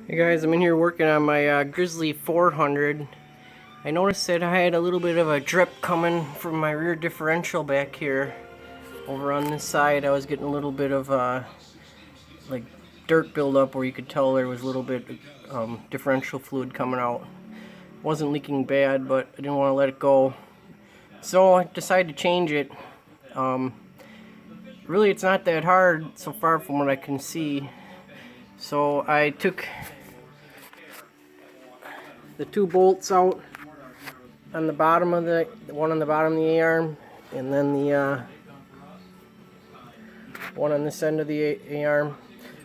Hey guys, I'm in here working on my Grizzly 400. I noticed that I had a little bit of a drip coming from my rear differential back here. Over on this side I was getting a little bit of like dirt buildup where you could tell there was a little bit differential fluid coming out. It wasn't leaking bad, but I didn't want to let it go. So I decided to change it. Really it's not that hard so far from what I can see. So I took the two bolts out on the bottom of the one on the bottom of the A-arm, and then the one on this end of the A-arm.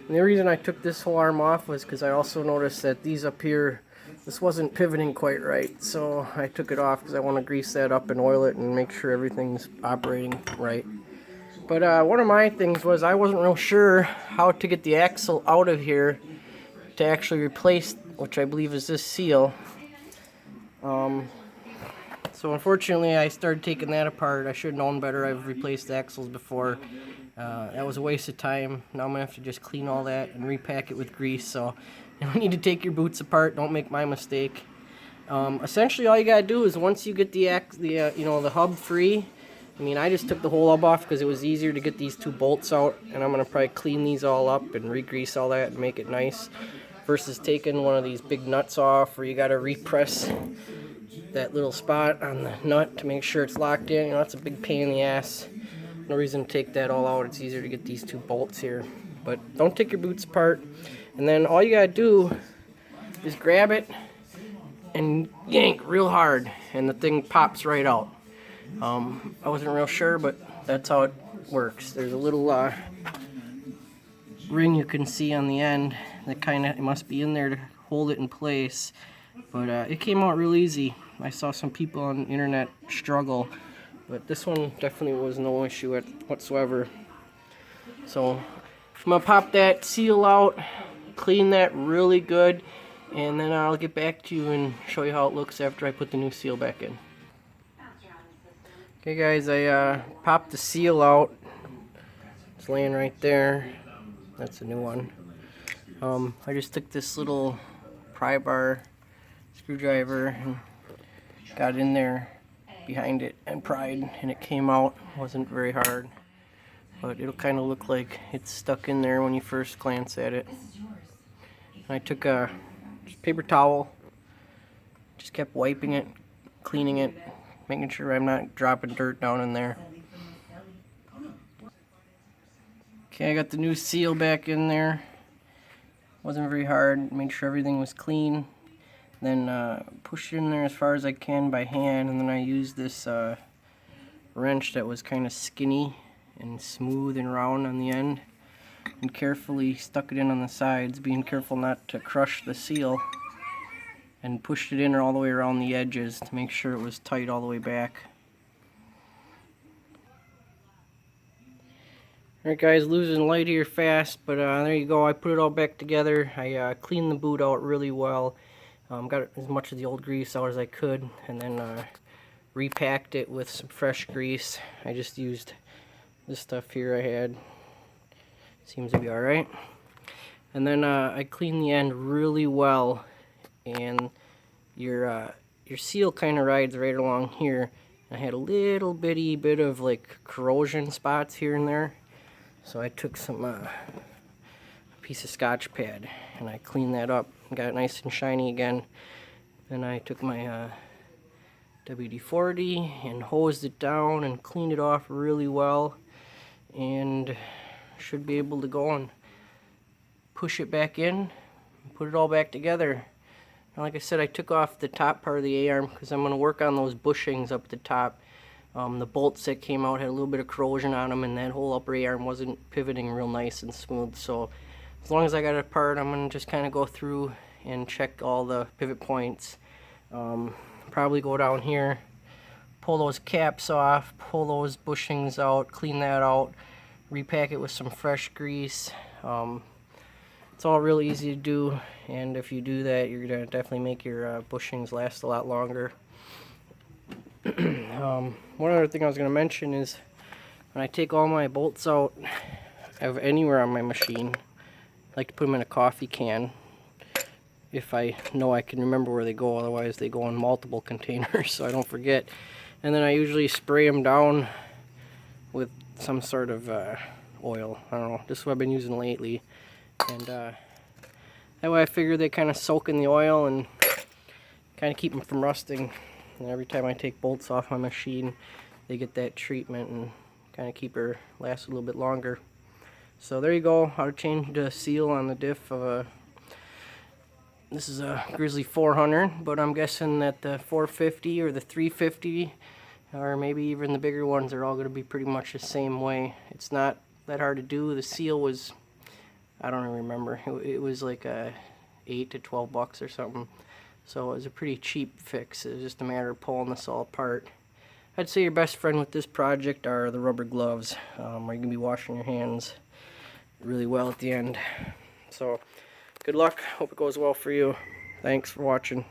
And the reason I took this whole arm off was because I also noticed that these up here, this wasn't pivoting quite right, so I took it off because I want to grease that up and oil it and make sure everything's operating right. But one of my things was I wasn't real sure how to get the axle out of here to actually replace, which I believe is this seal. So unfortunately I started taking that apart. I should have known better. I've replaced axles before. That was a waste of time. Now I'm going to have to just clean all that and repack it with grease. So you don't need to take your boots apart. Don't make my mistake. Essentially all you got to do is once you get the hub free, I mean, I just took the whole hub off because it was easier to get these two bolts out, and I'm going to probably clean these all up and re-grease all that and make it nice, versus taking one of these big nuts off where you got to repress that little spot on the nut to make sure it's locked in. You know, that's a big pain in the ass. No reason to take that all out. It's easier to get these two bolts here. But don't take your boots apart. And then all you got to do is grab it and yank real hard, and the thing pops right out. I wasn't real sure, but that's how it works. There's a little ring you can see on the end that it must be in there to hold it in place, but it came out real easy. I saw some people on the internet struggle, but this one definitely was no issue whatsoever. So I'm gonna pop that seal out, clean that really good, and then I'll get back to you and show you how it looks after I put the new seal back in. Okay guys, I popped the seal out. It's laying right there. That's a new one. I just took this little pry bar screwdriver and got in there behind it and pried, and it came out. It wasn't very hard, but it'll kind of look like it's stuck in there when you first glance at it. And I took a paper towel, just kept wiping it, cleaning it, making sure I'm not dropping dirt down in there. Okay, I got the new seal back in there. Wasn't very hard. Made sure everything was clean. Then pushed it in there as far as I can by hand, and then I used this wrench that was kind of skinny and smooth and round on the end, and carefully stuck it in on the sides, being careful not to crush the seal, and pushed it in all the way around the edges to make sure it was tight all the way back. Alright guys, losing light here fast, but there you go. I put it all back together. I cleaned the boot out really well. Got as much of the old grease out as I could, and then repacked it with some fresh grease. I just used this stuff here I had. Seems to be alright. And then I cleaned the end really well, and your seal kind of rides right along here. I had a little bitty bit of like corrosion spots here and there, so I took some a piece of Scotch pad and I cleaned that up and got it nice and shiny again. Then I took my WD-40 and hosed it down and cleaned it off really well, and should be able to go and push it back in and put it all back together. And like I said, I took off the top part of the A-arm because I'm going to work on those bushings up the top. The bolts that came out had a little bit of corrosion on them, and that whole upper A-arm wasn't pivoting real nice and smooth. So as long as I got it apart, I'm going to just kind of go through and check all the pivot points. Probably go down here, pull those caps off, pull those bushings out, clean that out, repack it with some fresh grease. It's all really easy to do, and if you do that, you're going to definitely make your bushings last a lot longer. One other thing I was going to mention is when I take all my bolts out of anywhere on my machine, I like to put them in a coffee can if I know I can remember where they go. Otherwise they go in multiple containers so I don't forget. And then I usually spray them down with some sort of oil. I don't know, this is what I've been using lately. And that way I figure they kind of soak in the oil and kind of keep them from rusting. And every time I take bolts off my machine, they get that treatment and kind of keep her last a little bit longer. So there you go, how to change the seal on the diff of a, this is a Grizzly 400, but I'm guessing that the 450 or the 350, or maybe even the bigger ones, are all going to be pretty much the same way. It's not that hard to do. The seal was, I don't even remember, it was like a 8 to 12 bucks or something. So it was a pretty cheap fix. It was just a matter of pulling this all apart. I'd say your best friend with this project are the rubber gloves, where you're going to be washing your hands really well at the end. So good luck. Hope it goes well for you. Thanks for watching.